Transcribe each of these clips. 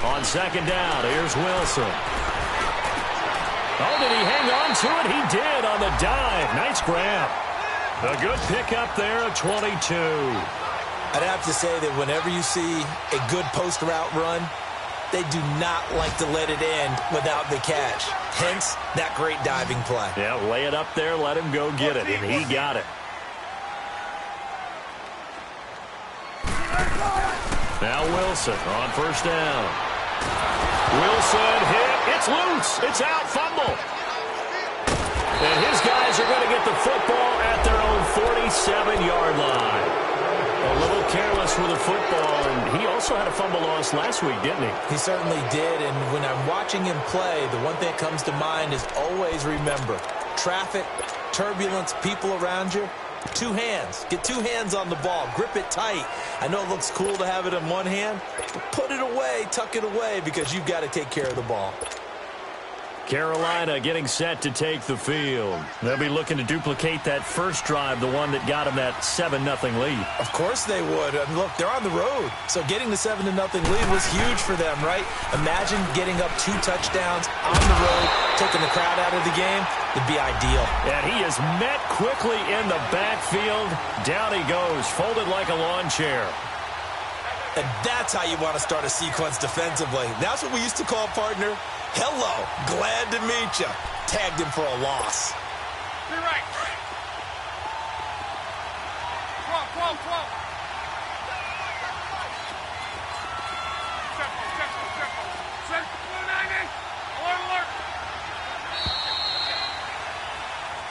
On second down, here's Wilson. Oh, did he hang on to it? He did on the dive. Nice grab. A good pickup there at 22. I'd have to say that whenever you see a good post route run, they do not like to let it end without the catch. Hence, that great diving play. Yeah, lay it up there, let him go get it, and he got it. Now Wilson on first down. Wilson hit. It's loose. It's out. Fumble. And his guys are going to get the football at their own 47-yard line. A little careless with the football, and he also had a fumble loss last week, didn't he? He certainly did, and when I'm watching him play, the one thing that comes to mind is always remember, traffic, turbulence, people around you, two hands. Get two hands on the ball. Grip it tight. I know it looks cool to have it in one hand, but put it away, tuck it away, because you've got to take care of the ball. Carolina getting set to take the field. They'll be looking to duplicate that first drive, the one that got them that 7-0 lead. Of course they would. I mean, look, they're on the road, so getting the 7-0 lead was huge for them, right? Imagine getting up 2 touchdowns on the road, taking the crowd out of the game. It'd be ideal. And he is met quickly in the backfield. Down he goes, folded like a lawn chair. And that's how you want to start a sequence defensively. That's what we used to call, partner, hello, glad to meet you. Tagged him for a loss. Be right. 12.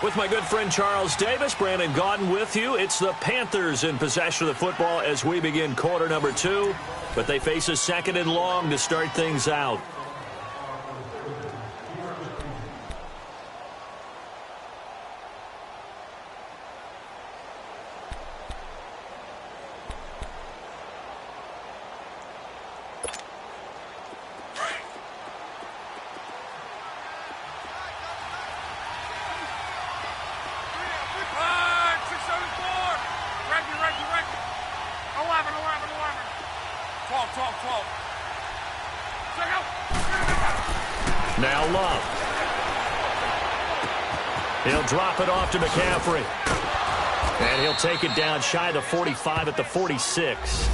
With my good friend Charles Davis, Brandon Gaudin with you. It's the Panthers in possession of the football as we begin quarter number 2. But they face a 2nd and long to start things out. Now Love. He'll drop it off to McCaffrey. And he'll take it down shy of the 45 at the 46.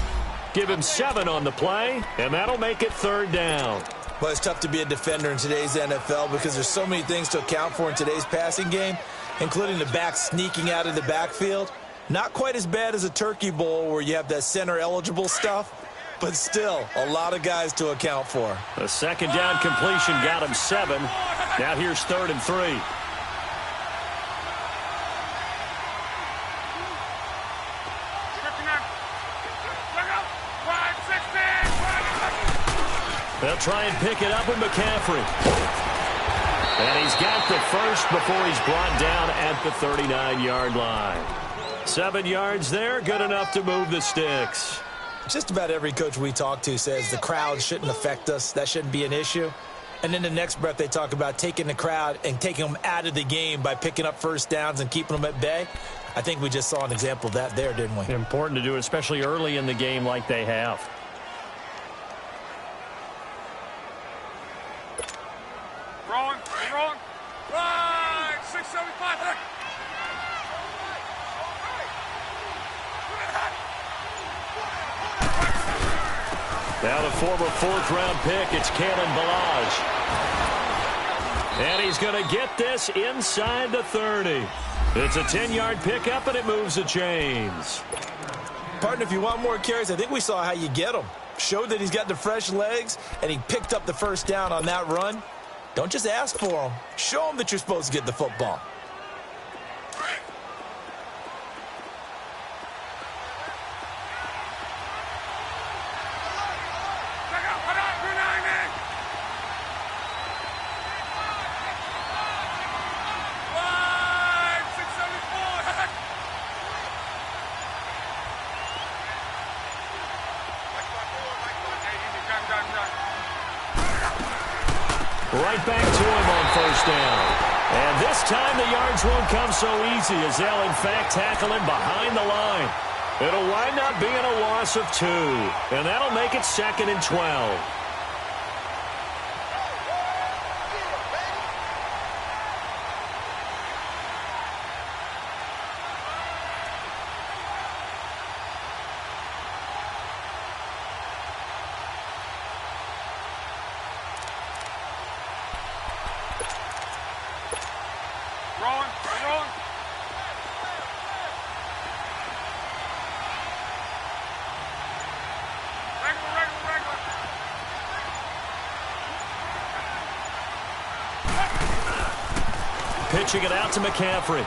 Give him 7 on the play, and that'll make it 3rd down. Well, it's tough to be a defender in today's NFL because there's so many things to account for in today's passing game, including the back sneaking out of the backfield. Not quite as bad as a turkey bowl where you have that center-eligible stuff, but still a lot of guys to account for. A 2nd down completion got him 7. Now here's 3rd and 3. They'll try and pick it up with McCaffrey. And he's got the first before he's brought down at the 39-yard line. 7 yards there, good enough to move the sticks. Just about every coach we talk to says the crowd shouldn't affect us. That shouldn't be an issue. And in the next breath, they talk about taking the crowd and taking them out of the game by picking up first downs and keeping them at bay. I think we just saw an example of that there, didn't we? Important to do it, especially early in the game like they have. Rolling. Right, 675. Now the former 4th-round pick, it's Kalen Ballage. And he's going to get this inside the 30. It's a 10-yard pickup, and it moves the chains. Partner, if you want more carries, I think we saw how you get them. Showed that he's got the fresh legs, and he picked up the first down on that run. Don't just ask for them. Show them that you're supposed to get the football. Right back to him on first down. And this time the yards won't come so easy as they'll, in fact, tackle him behind the line. It'll wind up being a loss of 2, and that'll make it 2nd and 12. Rolling, rolling. Regular. Pitching it out to McCaffrey.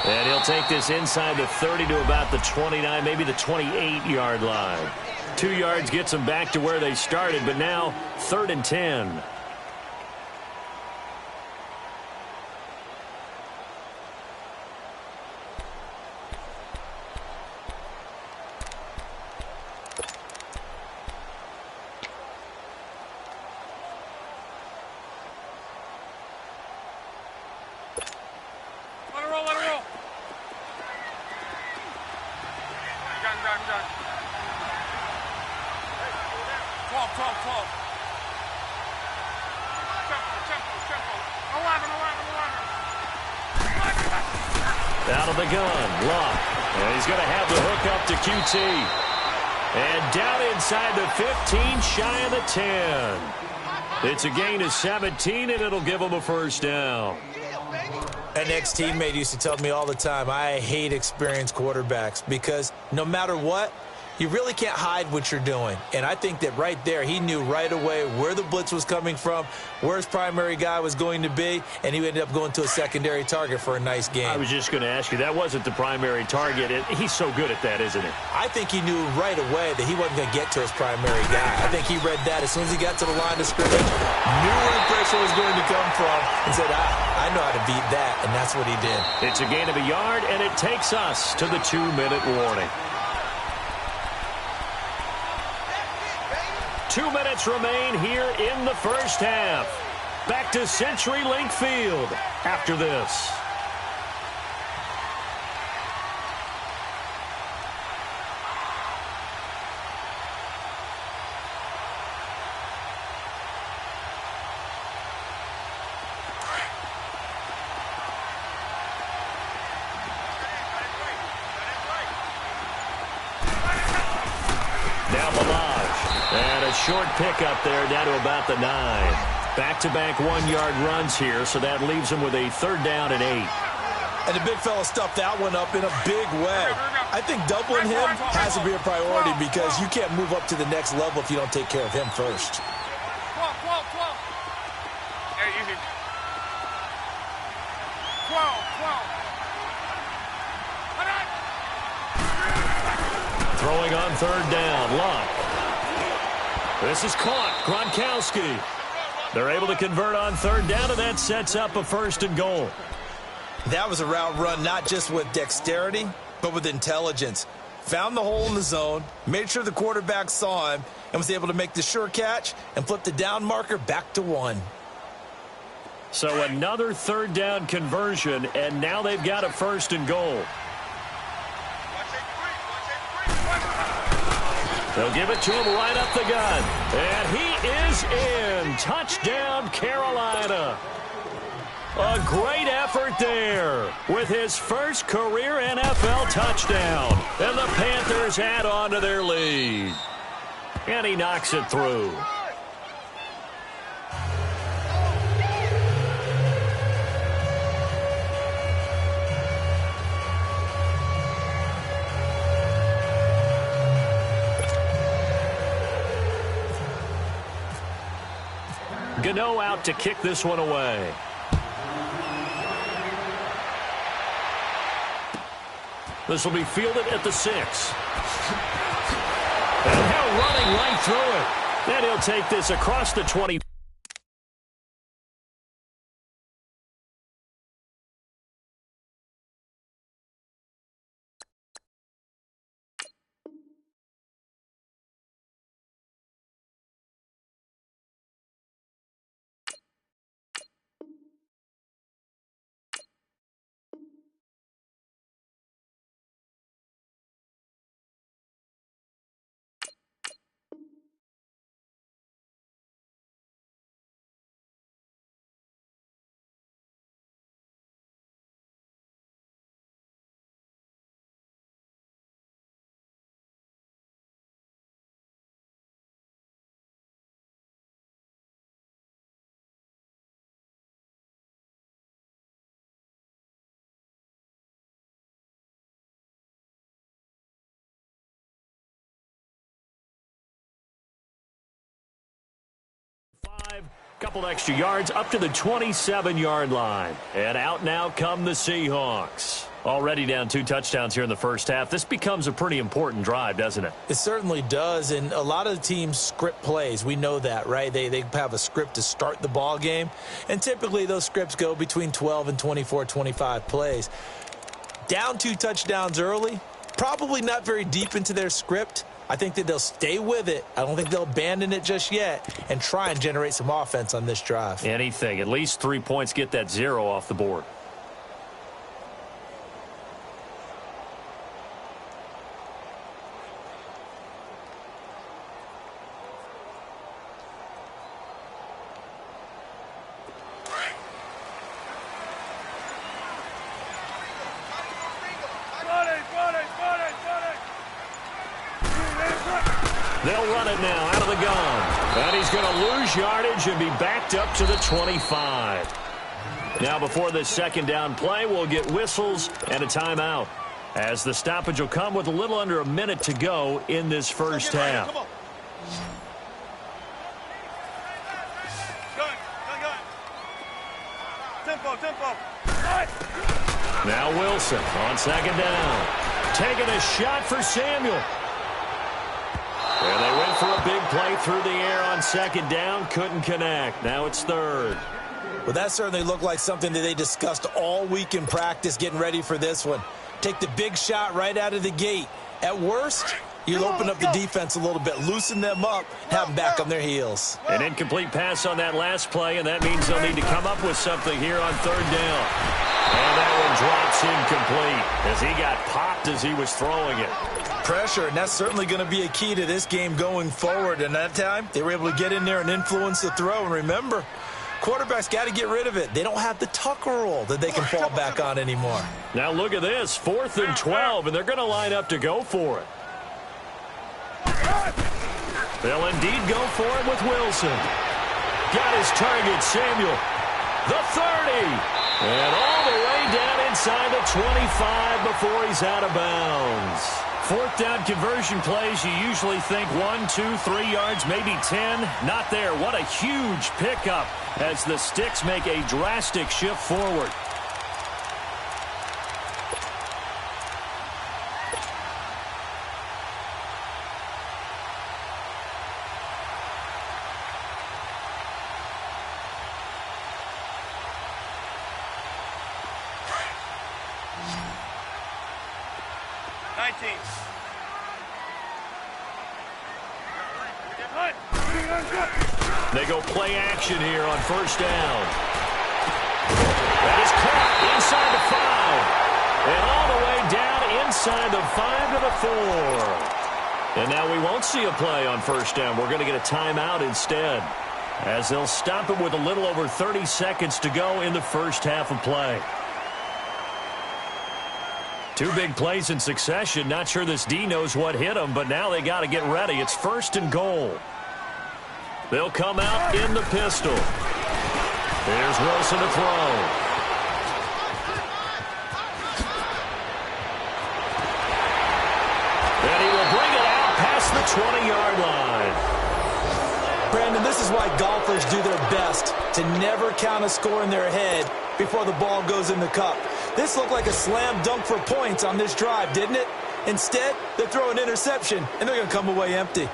And he'll take this inside the 30 to about the 29, maybe the 28-yard line. 2 yards gets them back to where they started, but now 3rd and 10. Let it roll. Done. 12. Tempo. 11. Out of the gun, Luck. And he's going to have the hook up to QT. And down inside the 15, shy of the 10. It's a gain of 17, and it'll give him a first down. An ex-teammate used to tell me all the time, I hate experienced quarterbacks because no matter what, you really can't hide what you're doing. And I think that right there, he knew right away where the blitz was coming from, where his primary guy was going to be, and he ended up going to a secondary target for a nice game. I was just going to ask you, that wasn't the primary target. He's so good at that, isn't he? I think he knew right away that he wasn't going to get to his primary guy. I think he read that as soon as he got to the line of scrimmage, knew where the pressure was going to come from, and said, I know how to beat that, and that's what he did. It's a gain of a yard, and it takes us to the 2-minute warning. 2 minutes remain here in the first half. Back to CenturyLink Field after this. Short pickup there down to about the 9. Back-to-back 1-yard runs here, so that leaves him with a 3rd down and 8. And the big fella stuffed that one up in a big way. I think doubling him has to be a priority because you can't move up to the next level if you don't take care of him first. 12. Hey, easy. 12. Throwing on 3rd down, Luck. This is caught. Gronkowski. They're able to convert on 3rd down, and that sets up a 1st and goal. That was a route run not just with dexterity, but with intelligence. Found the hole in the zone, made sure the quarterback saw him, and was able to make the sure catch and flip the down marker back to 1. So another 3rd down conversion, and now they've got a 1st and goal. They'll give it to him right up the gun. And he is in. Touchdown, Carolina. A great effort there with his first career NFL touchdown. And the Panthers add on to their lead. And he knocks it through. Gano out to kick this one away. This will be fielded at the 6. And now running right through it. And he'll take this across the 20. Couple extra yards up to the 27-yard line. And out now come the Seahawks. Already down 2 touchdowns here in the first half. This becomes a pretty important drive, doesn't it? It certainly does, and a lot of the teams script plays. We know that, right? They have a script to start the ball game, and typically those scripts go between 12 and 24, 25 plays. Down 2 touchdowns early, probably not very deep into their script. I think that they'll stay with it. I don't think they'll abandon it just yet and try and generate some offense on this drive. Anything. At least 3 points, get that 0 off the board. They'll run it now out of the gun. And he's going to lose yardage and be backed up to the 25. Now before this second down play, we'll get whistles and a timeout, as the stoppage will come with a little under a minute to go in this first half. Tempo. Now Wilson on second down. Taking a shot for Samuel. And they went for a big play through the air on second down. Couldn't connect. Now it's third. Well, that certainly looked like something that they discussed all week in practice getting ready for this one. Take the big shot right out of the gate. At worst, you'll open up the defense a little bit, loosen them up, have them back on their heels. An incomplete pass on that last play, and that means they'll need to come up with something here on third down. And that one drops incomplete as he got popped as he was throwing it. Pressure, and that's certainly going to be a key to this game going forward. And that time, they were able to get in there and influence the throw. And remember, quarterbacks got to get rid of it. They don't have the tuck roll that they can fall back on anymore. Now look at this, 4th and 12, and they're going to line up to go for it. They'll indeed go for it with Wilson. Got his target, Samuel. The 30. And all the way down inside the 25 before he's out of bounds. 4th down conversion plays, you usually think 1, 2, 3 yards, maybe 10. Not there. What a huge pickup as the Sticks make a drastic shift forward. They go play action here on first down. That is caught inside the 5. And all the way down inside the 5 to the 4. And now we won't see a play on first down. We're going to get a timeout instead, as they'll stop it with a little over 30 seconds to go in the first half of play. 2 big plays in succession. Not sure this D knows what hit him, but now they got to get ready. It's 1st and goal. They'll come out in the pistol. Here's Wilson to throw. And he will bring it out past the 20-yard line. Brandon, this is why golfers do their best to never count a score in their head before the ball goes in the cup. This looked like a slam dunk for points on this drive, didn't it? Instead, they throw an interception, and they're going to come away empty.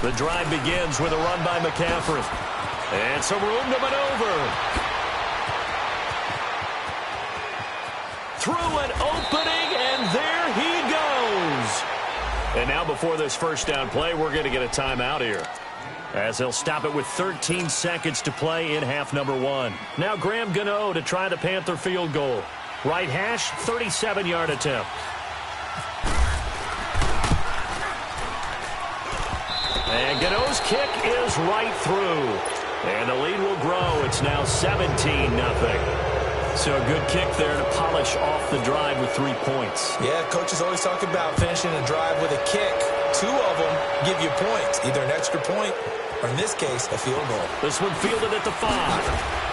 The drive begins with a run by McCaffrey. And some room to maneuver. Through an opening, and there he goes. And now before this first down play, we're going to get a timeout here, as they'll stop it with 13 seconds to play in half number 1. Now Graham Gano to try the Panther field goal. Right hash, 37-yard attempt. And Gano's kick is right through. And the lead will grow. It's now 17-0. So a good kick there to polish off the drive with 3 points. Yeah, coaches always talk about finishing a drive with a kick. 2 of them give you points, either an extra point or, in this case, a field goal. This one fielded at the 5.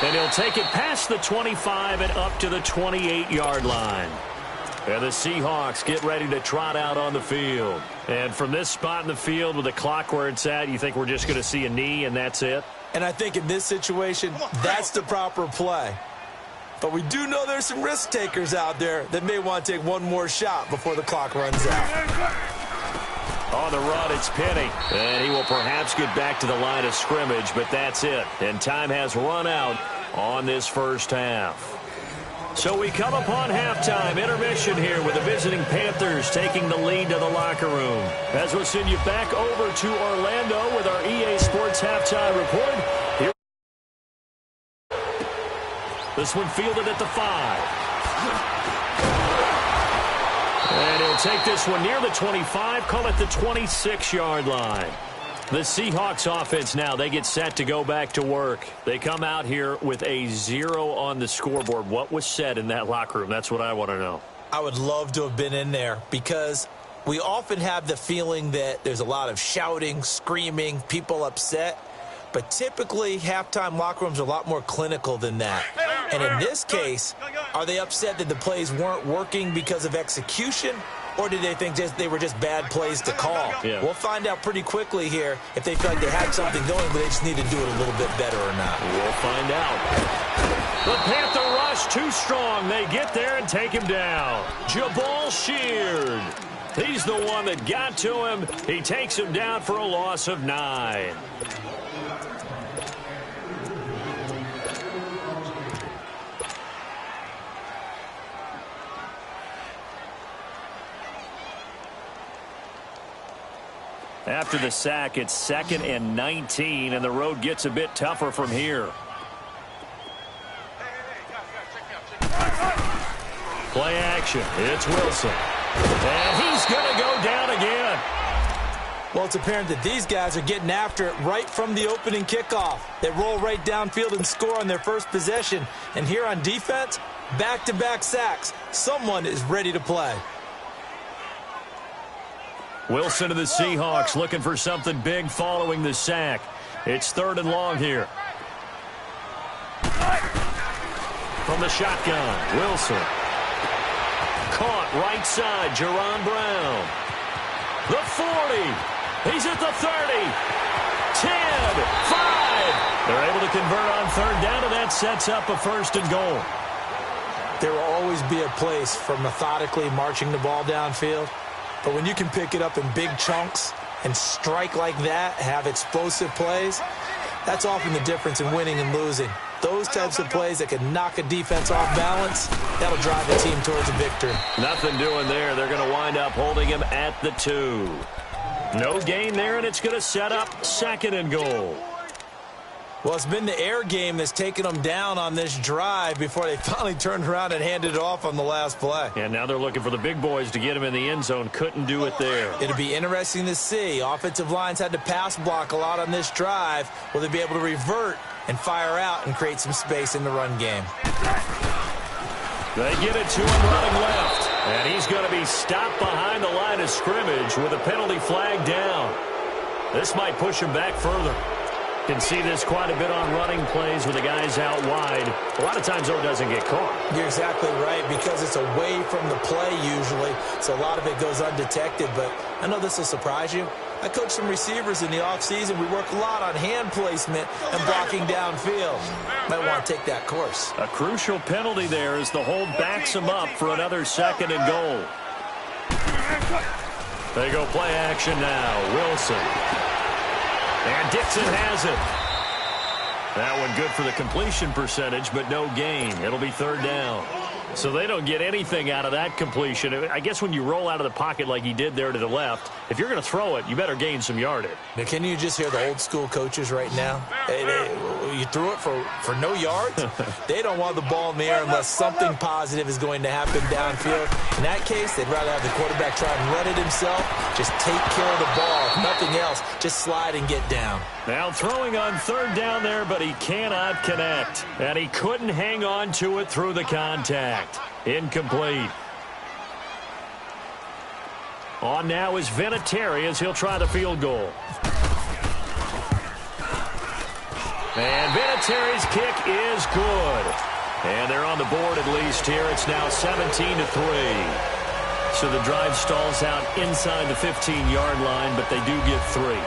And he'll take it past the 25 and up to the 28-yard line. And the Seahawks get ready to trot out on the field. And from this spot in the field with the clock where it's at, you think we're just going to see a knee and that's it? And I think in this situation, that's the proper play. But we do know there's some risk takers out there that may want to take one more shot before the clock runs out. On the run, it's Penny. And he will perhaps get back to the line of scrimmage, but that's it. And time has run out on this first half. So we come upon halftime, intermission here with the visiting Panthers taking the lead to the locker room. As we'll send you back over to Orlando with our EA Sports halftime report. Here. This one fielded at the 5. And he'll take this one near the 25, call it the 26-yard line. The Seahawks offense now, they get set to go back to work. They come out here with a 0 on the scoreboard. What was said in that locker room? That's what I want to know. I would love to have been in there because we often have the feeling that there's a lot of shouting, screaming, people upset. But typically, halftime locker rooms are a lot more clinical than that. And in this case, are they upset that the plays weren't working because of execution? Or did they think they were just bad plays to call? Yeah. We'll find out pretty quickly here if they feel like they had something going, but they just need to do it a little bit better or not. We'll find out. The Panther rush too strong. They get there and take him down. Jabal Sheard. He's the one that got to him. He takes him down for a loss of 9. After the sack, it's 2nd and 19, and the road gets a bit tougher from here. Play action. It's Wilson. And he's going to go down again. Well, it's apparent that these guys are getting after it right from the opening kickoff. They roll right downfield and score on their first possession. And here on defense, back-to-back sacks. Someone is ready to play. Wilson to the Seahawks looking for something big following the sack. It's 3rd and long here. From the shotgun, Wilson. Caught right side, Jerron Brown. The 40. He's at the 30. 10, 5. They're able to convert on 3rd down, and that sets up a 1st and goal. There will always be a place for methodically marching the ball downfield. But when you can pick it up in big chunks and strike like that, have explosive plays, that's often the difference in winning and losing. Those types of plays that can knock a defense off balance, that'll drive the team towards a victory. Nothing doing there. They're going to wind up holding him at the 2. No gain there, and it's going to set up 2nd and goal. Well, it's been the air game that's taken them down on this drive before they finally turned around and handed it off on the last play. And now they're looking for the big boys to get him in the end zone. Couldn't do it there. It'll be interesting to see. Offensive lines had to pass block a lot on this drive. Will they be able to revert and fire out and create some space in the run game? They get it to him running left. And he's going to be stopped behind the line of scrimmage with a penalty flag down. This might push him back further. Can see this quite a bit on running plays with the guys out wide. A lot of times, though, it doesn't get caught. You're exactly right, because it's away from the play usually, so a lot of it goes undetected. But I know this will surprise you. I coach some receivers in the offseason. We work a lot on hand placement and blocking downfield. Might want to take that course. A crucial penalty there as the hold backs him up for another 2nd and goal. They go play action now. Wilson. And Dixon has it. That one good for the completion percentage, but no gain. It'll be 3rd down. So they don't get anything out of that completion. I guess when you roll out of the pocket like he did there to the left, if you're going to throw it, you better gain some yardage. Now, can you just hear the old-school coaches right now? You threw it for no yards? They don't want the ball in the air unless something positive is going to happen downfield. In that case, they'd rather have the quarterback try and run it himself, just take care of the ball. If nothing else, just slide and get down. Now throwing on third down there, but he cannot connect. And he couldn't hang on to it through the contact. Incomplete. On now is Vinatieri as he'll try the field goal. And Vinatieri's kick is good. And they're on the board at least here. It's now 17-3. So the drive stalls out inside the 15-yard line, but they do get 3.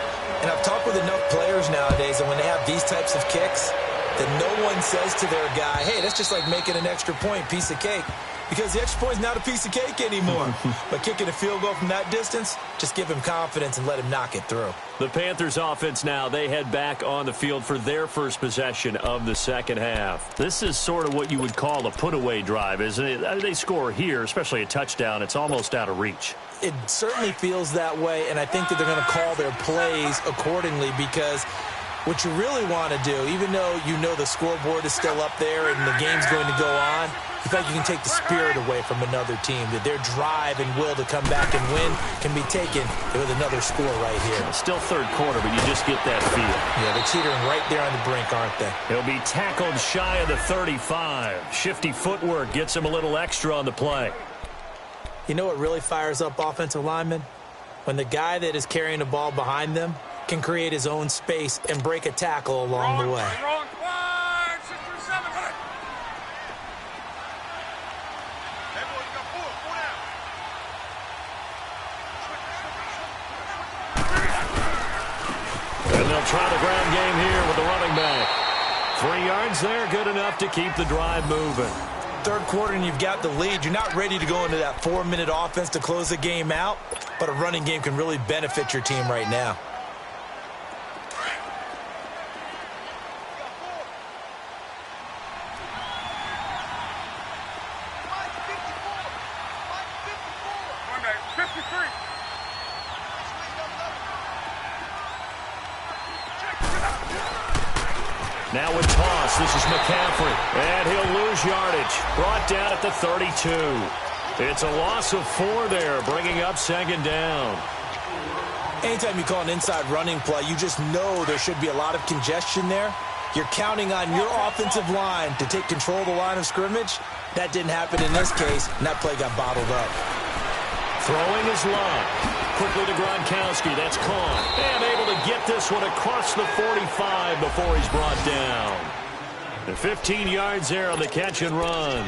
And I've talked with enough players nowadays, and when they have these types of kicks, that no one says to their guy, hey, that's just like making an extra point, piece of cake. Because the extra point is not a piece of cake anymore. But kicking a field goal from that distance, just give him confidence and let him knock it through. The Panthers offense now, they head back on the field for their first possession of the second half. This is sort of what you would call a put-away drive, isn't it? They score here, especially a touchdown. It's almost out of reach. It certainly feels that way, and I think that they're going to call their plays accordingly because what you really want to do, even though you know the scoreboard is still up there and the game's going to go on, in fact, you can take the spirit away from another team, that their drive and will to come back and win can be taken with another score right here. Still third quarter, but you just get that feel. Yeah, they're teetering right there on the brink, aren't they? He'll be tackled shy of the 35. Shifty footwork gets him a little extra on the play. You know what really fires up offensive linemen? When the guy that is carrying the ball behind them can create his own space and break a tackle along the way. Wrong. 5, 6, 7. And they'll try the ground game here with the running back. 3 yards there, good enough to keep the drive moving. Third quarter and you've got the lead. You're not ready to go into that 4-minute offense to close the game out, but a running game can really benefit your team right now. Now with toss, this is McCaffrey, and he'll lose yardage. Brought down at the 32. It's a loss of 4 there, bringing up second down. Anytime you call an inside running play, you just know there should be a lot of congestion there. You're counting on your offensive line to take control of the line of scrimmage. That didn't happen in this case, and that play got bottled up. Throwing his line. Quickly to Gronkowski. That's caught. And able to get this one across the 45 before he's brought down. And 15 yards there on the catch and run.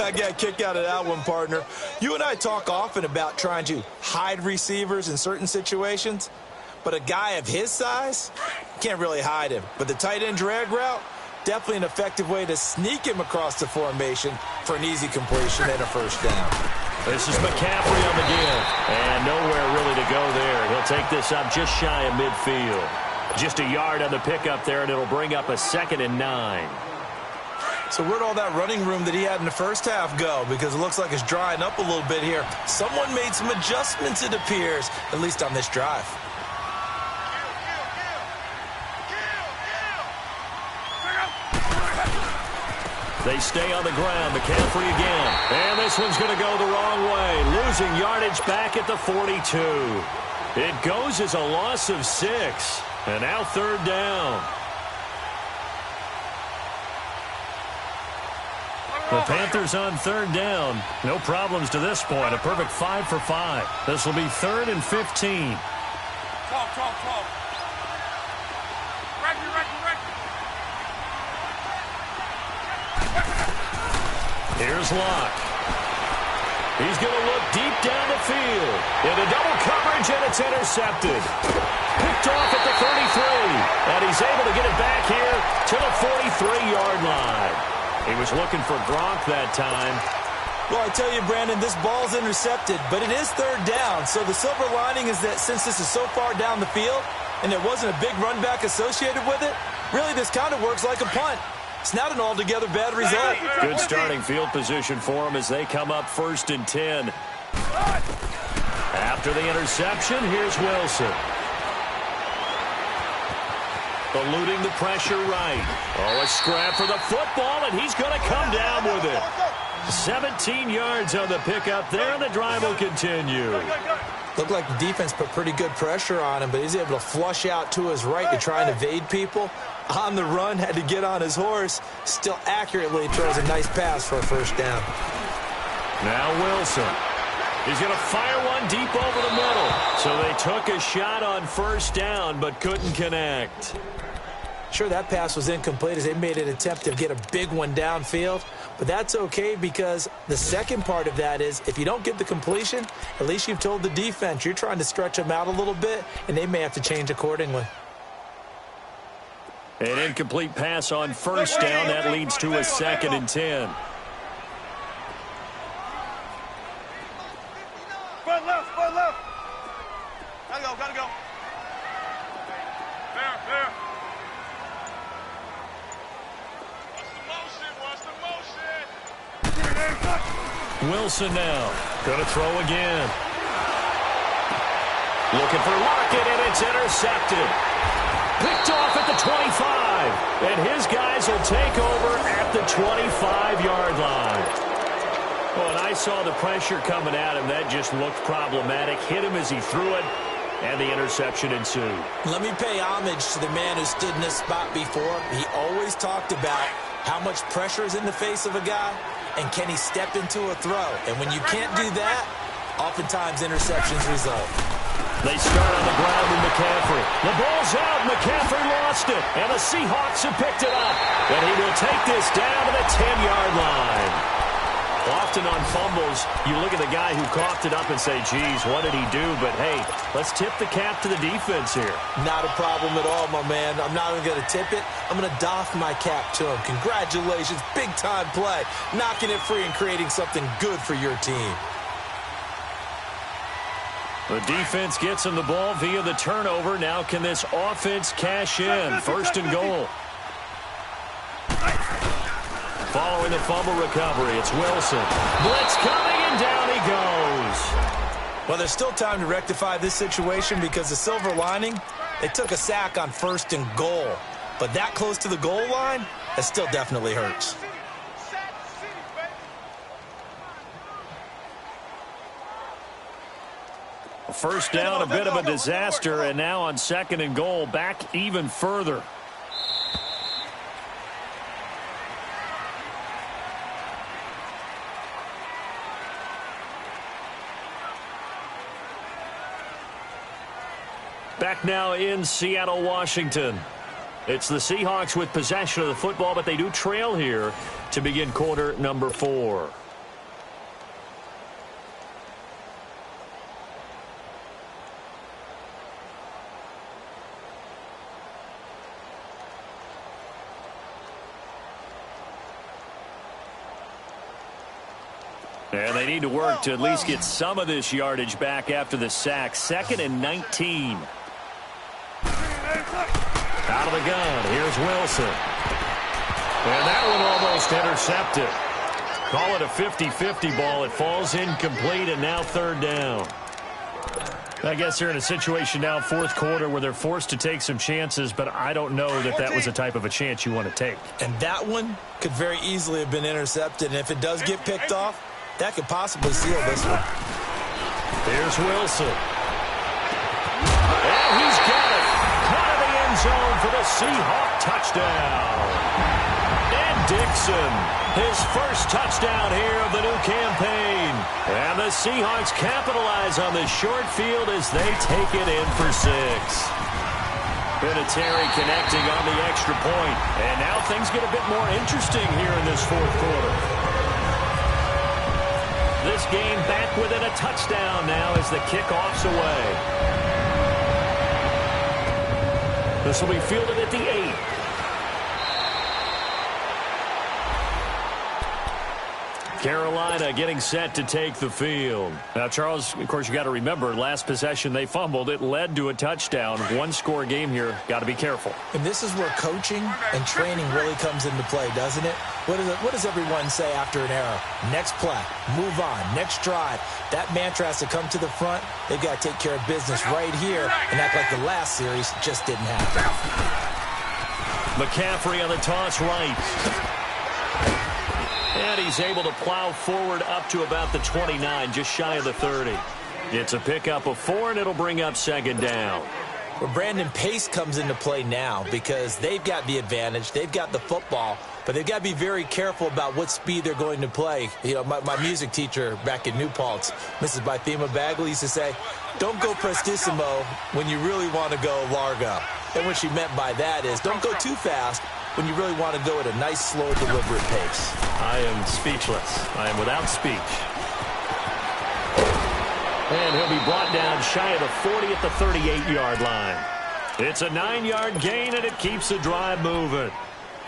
I got a kick out of that one, partner. You and I talk often about trying to hide receivers in certain situations. But a guy of his size, can't really hide him. But the tight end drag route, definitely an effective way to sneak him across the formation for an easy completion and a first down. This is McCaffrey on the give. And nowhere really to go there. He'll take this up just shy of midfield. Just a yard on the pickup there, and it'll bring up a 2nd and 9. So where'd all that running room that he had in the first half go? Because it looks like it's drying up a little bit here. Someone made some adjustments, it appears, at least on this drive. They stay on the ground. McCaffrey again. And this one's going to go the wrong way. Losing yardage back at the 42. It goes as a loss of 6. And now third down. The Panthers on third down. No problems to this point. A perfect 5 for 5. This will be 3rd and 15. 12. Reggie. Here's Locke. He's going to look deep down the field. Into double coverage, and it's intercepted. Picked off at the 33. And he's able to get it back here to the 43-yard line. He was looking for Gronk that time. Well, I tell you, Brandon, this ball's intercepted, but it is third down. So the silver lining is that since this is so far down the field and there wasn't a big run back associated with it, really this kind of works like a punt. It's not an altogether bad result. Good starting field position for them as they come up 1st and 10. After the interception, here's Wilson. Eluding the pressure right. Oh, a scrap for the football, and he's going to come down with it. 17 yards on the pickup there, and the drive will continue. Looked like the defense put pretty good pressure on him, but he's able to flush out to his right to try and evade people. On the run, had to get on his horse. Still accurately throws a nice pass for a 1st down. Now Wilson. He's going to fire one deep over the middle. So they took a shot on 1st down, but couldn't connect. Sure, that pass was incomplete as they made an attempt to get a big one downfield. But that's okay because the second part of that is if you don't get the completion, at least you've told the defense you're trying to stretch them out a little bit, and they may have to change accordingly. An incomplete pass on 1st down. That leads to a 2nd and 10. Front left, front left. Gotta go. There. Watch the motion. Wilson now. Going to throw again. Looking for Lockett, and it's intercepted. Picked off at the 25. And his guys will take over at the 25-yard line. Well, and I saw the pressure coming at him. That just looked problematic. Hit him as he threw it, and the interception ensued. Let me pay homage to the man who stood in this spot before. He always talked about how much pressure is in the face of a guy, and can he step into a throw. And when you can't do that, oftentimes interceptions result. They start on the ground with McCaffrey. The ball's out. McCaffrey lost it, and the Seahawks have picked it up. And he will take this down to the 10-yard line. Often on fumbles, you look at the guy who coughed it up and say, geez, what did he do? But, hey, let's tip the cap to the defense here. Not a problem at all, my man. I'm not even going to tip it. I'm going to doff my cap to him. Congratulations. Big-time play. Knocking it free and creating something good for your team. The defense gets him the ball via the turnover. Now can this offense cash in? 1st and goal. Following the fumble recovery, it's Wilson. Blitz coming, and down he goes. Well, there's still time to rectify this situation because the silver lining, they took a sack on 1st and goal. But that close to the goal line, that still definitely hurts. First down, a bit of a disaster, and now on 2nd and goal, back even further. Back now in Seattle, Washington. It's the Seahawks with possession of the football, but they do trail here to begin quarter number 4. And they need to work to at least get some of this yardage back after the sack. 2nd and 19. Out of the gun, here's Wilson. And that one almost intercepted. Call it a 50-50 ball. It falls incomplete, and now 3rd down. I guess they're in a situation now, 4th quarter, where they're forced to take some chances, but I don't know that that was the type of a chance you want to take. And that one could very easily have been intercepted, and if it does get picked off, that could possibly seal this one. Here's Wilson. And he's got it. Out of the end zone for the Seahawk touchdown. And Dixon, his first touchdown here of the new campaign. And the Seahawks capitalize on this short field as they take it in for 6. Vinatieri connecting on the extra point. And now things get a bit more interesting here in this 4th quarter. This game back within a touchdown now as the kickoff's away. This will be fielded at the 8. Carolina getting set to take the field. Now, Charles, of course, you got to remember, last possession they fumbled. It led to a touchdown. One-score game here. Got to be careful. And this is where coaching and training really comes into play, doesn't it? What does everyone say after an error? Next play, move on, next drive. That mantra has to come to the front. They've got to take care of business right here and act like the last series just didn't happen. McCaffrey on the toss right. And he's able to plow forward up to about the 29, just shy of the 30. It's a pickup of 4, and it'll bring up second down. Well, Brandon, pace comes into play now because they've got the advantage. They've got the football, but they've got to be very careful about what speed they're going to play. You know, my music teacher back in New Paltz, Mrs. Bythema Bagley, used to say, don't go prestissimo when you really want to go largo. And what she meant by that is don't go too fast when you really want to go at a nice, slow, deliberate pace. I am speechless. I am without speech. And he'll be brought down shy of the 40 at the 38-yard line. It's a 9-yard gain, and it keeps the drive moving.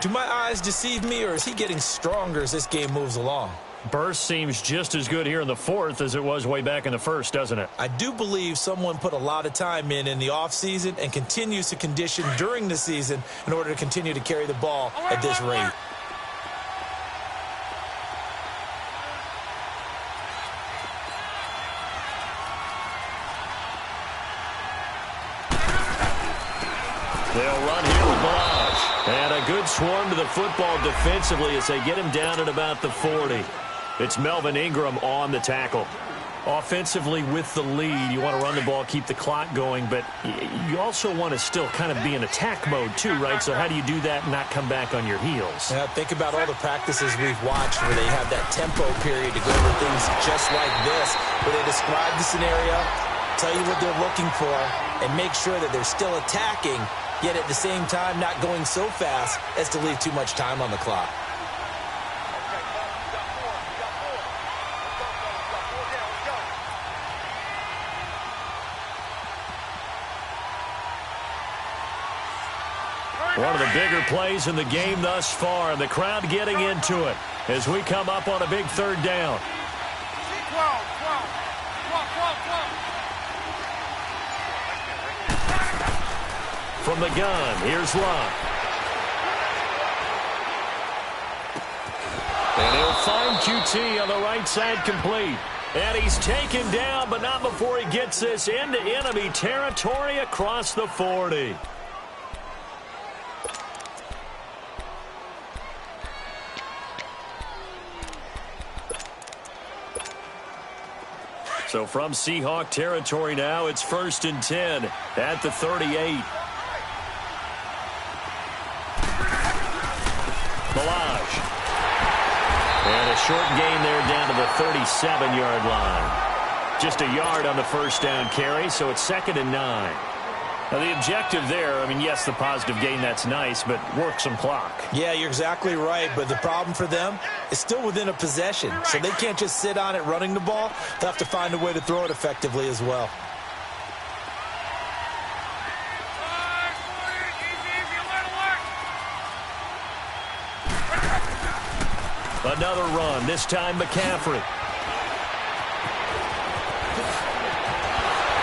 Do my eyes deceive me, or is he getting stronger as this game moves along? Burst seems just as good here in the fourth as it was way back in the first, doesn't it? I do believe someone put a lot of time in the offseason and continues to condition during the season in order to continue to carry the ball at this rate. They'll run here with Balaj. And a good swarm to the football defensively as they get him down at about the 40. It's Melvin Ingram on the tackle. Offensively with the lead, you want to run the ball, keep the clock going, but you also want to still kind of be in attack mode too, right? So how do you do that and not come back on your heels? Yeah, think about all the practices we've watched where they have that tempo period to go over things just like this, where they describe the scenario, tell you what they're looking for, and make sure that they're still attacking, yet at the same time not going so fast as to leave too much time on the clock. One of the bigger plays in the game thus far, and the crowd getting into it as we come up on a big third down. From the gun, here's Locke. And he'll find QT on the right side complete. And he's taken down, but not before he gets this into enemy territory across the 40. So from Seahawk territory now, it's 1st and 10 at the 38. Balaj. And a short gain there down to the 37-yard line. Just a yard on the first down carry, so it's 2nd and 9. Now, the objective there, I mean, yes, the positive gain, that's nice, but work some clock. Yeah, you're exactly right, but the problem for them is still within a possession, so they can't just sit on it running the ball. They'll have to find a way to throw it effectively as well. Another run, this time McCaffrey.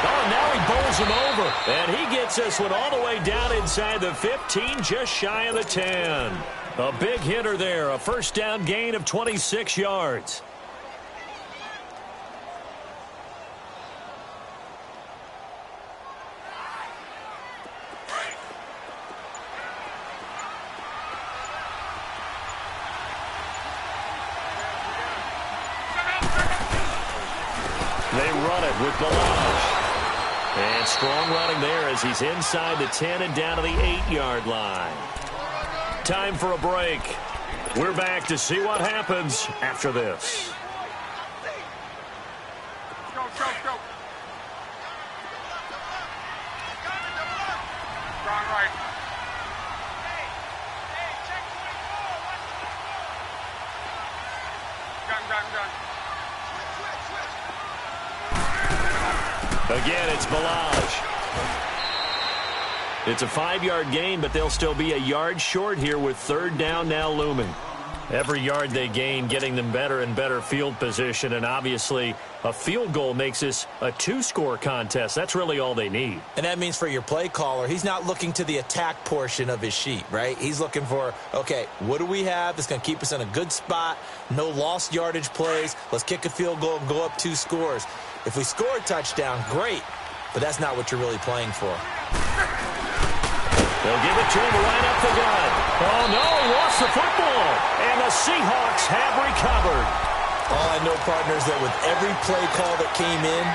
Oh, now he bowls him over. And he gets this one all the way down inside the 15, just shy of the 10. A big hitter there, a first down gain of 26 yards. They run it with Balaj. And strong running there as he's inside the 10 and down to the 8-yard line. Time for a break. We're back to see what happens after this. Go. Strong right. Gun. Again, it's Balaj. It's a 5-yard gain, but they'll still be a yard short here with 3rd down now looming. Every yard they gain getting them better and better field position, and obviously a field goal makes this a two-score contest. That's really all they need. And that means for your play caller, he's not looking to the attack portion of his sheet, right? He's looking for, okay, what do we have that's going to keep us in a good spot? No lost yardage plays. Let's kick a field goal and go up 2 scores. If we score a touchdown, great, but that's not what you're really playing for. They'll give it to him right up the gut. Oh, no, he lost the football. And the Seahawks have recovered. All I know, partners, that with every play call that came in,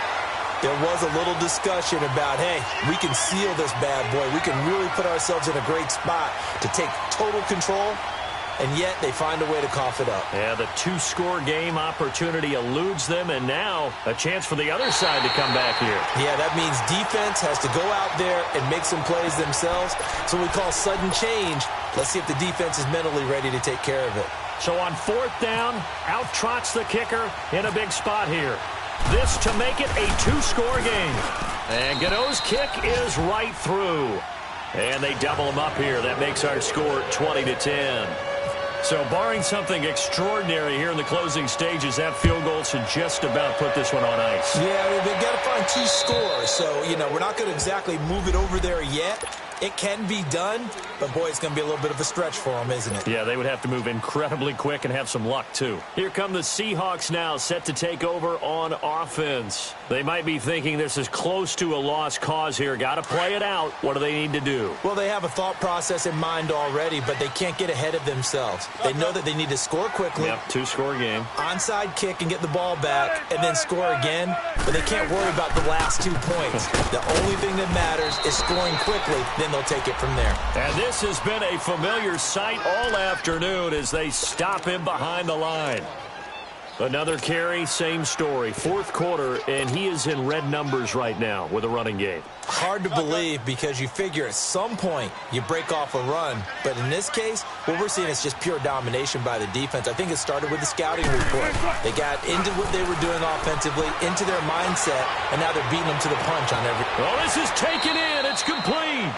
there was a little discussion about, hey, we can seal this bad boy. We can really put ourselves in a great spot to take total control, and yet they find a way to cough it up. Yeah, the 2-score game opportunity eludes them, and now a chance for the other side to come back here. Yeah, that means defense has to go out there and make some plays themselves. So we call sudden change. Let's see if the defense is mentally ready to take care of it. So on 4th down, out trots the kicker in a big spot here. This to make it a 2-score game. And Godot's kick is right through. And they double him up here. That makes our score 20-10. So barring something extraordinary here in the closing stages, that field goal should just about put this one on ice. Yeah, they've got to find 2 scores. So, you know, we're not going to exactly move it over there yet. It can be done, but, boy, it's going to be a little bit of a stretch for them, isn't it? Yeah, they would have to move incredibly quick and have some luck, too. Here come the Seahawks now, set to take over on offense. They might be thinking this is close to a lost cause here. Got to play it out. What do they need to do? Well, they have a thought process in mind already, but they can't get ahead of themselves. They know that they need to score quickly. Yep, 2-score game. Onside kick and get the ball back and then score again, but they can't worry about the last 2 points. The only thing that matters is scoring quickly, then they'll take it from there. And this has been a familiar sight all afternoon as they stop him behind the line. Another carry, same story. 4th quarter, and he is in red numbers right now with a running game. Hard to believe because you figure at some point you break off a run. But in this case, what we're seeing is just pure domination by the defense. I think it started with the scouting report. They got into what they were doing offensively, into their mindset, and now they're beating them to the punch on every... Well, this is taken in. It's complete.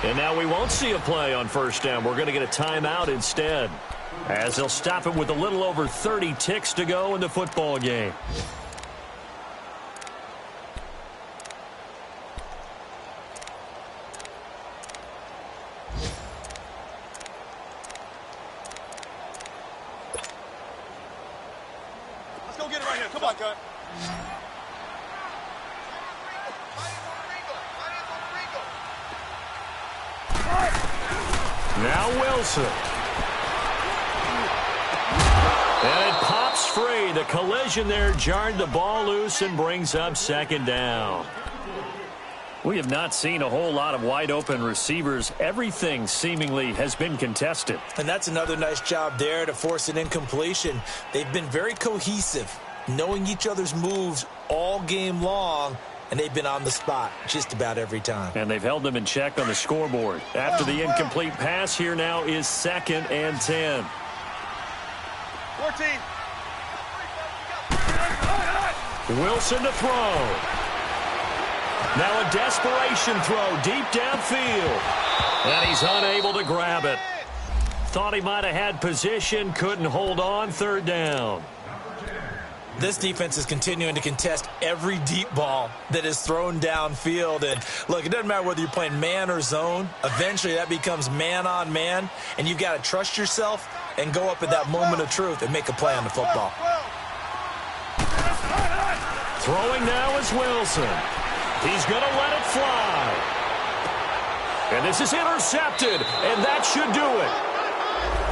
And now we won't see a play on 1st down. We're going to get a timeout instead, as they'll stop it with a little over 30 ticks to go in the football game. Let's go get it right here. Come on, cut. Now Wilson. And it pops free. The collision there jarred the ball loose and brings up 2nd down. We have not seen a whole lot of wide-open receivers. Everything seemingly has been contested. And that's another nice job there to force an incompletion. They've been very cohesive, knowing each other's moves all game long, and they've been on the spot just about every time. And they've held them in check on the scoreboard. After the incomplete pass, here now is 2nd and 10. 14. Wilson to throw. Now a desperation throw deep downfield. And he's unable to grab it. Thought he might have had position, couldn't hold on. 3rd down. This defense is continuing to contest every deep ball that is thrown downfield. And, look, it doesn't matter whether you're playing man or zone. Eventually, that becomes man-on-man, and you've got to trust yourself and go up at that moment of truth and make a play on the football. Throwing now is Wilson. He's going to let it fly. And this is intercepted, and that should do it.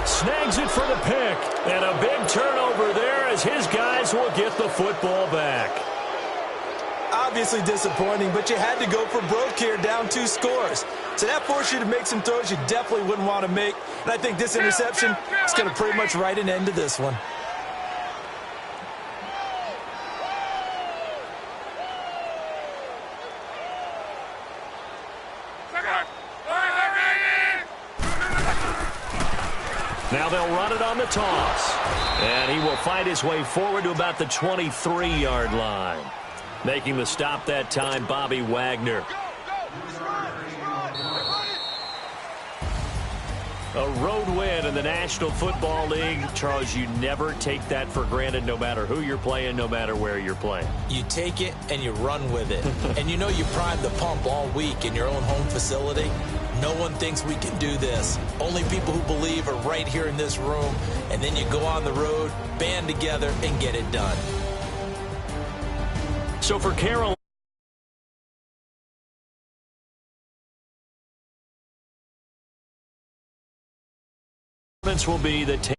Snags it for the pick, and a big turnover there as his guys will get the football back. Obviously disappointing, but you had to go for broke here, down 2 scores. So that forced you to make some throws you definitely wouldn't want to make. And I think this interception is going to pretty much write an end to this one. Now they'll run it on the toss. And he will fight his way forward to about the 23-yard line. Making the stop that time, Bobby Wagner. A road win in the National Football League. Charles, you never take that for granted no matter who you're playing, no matter where you're playing. You take it and you run with it. And you know you primed the pump all week in your own home facility. No one thinks we can do this. Only people who believe are right here in this room. And then you go on the road, band together, and get it done. So for Carolina, will be the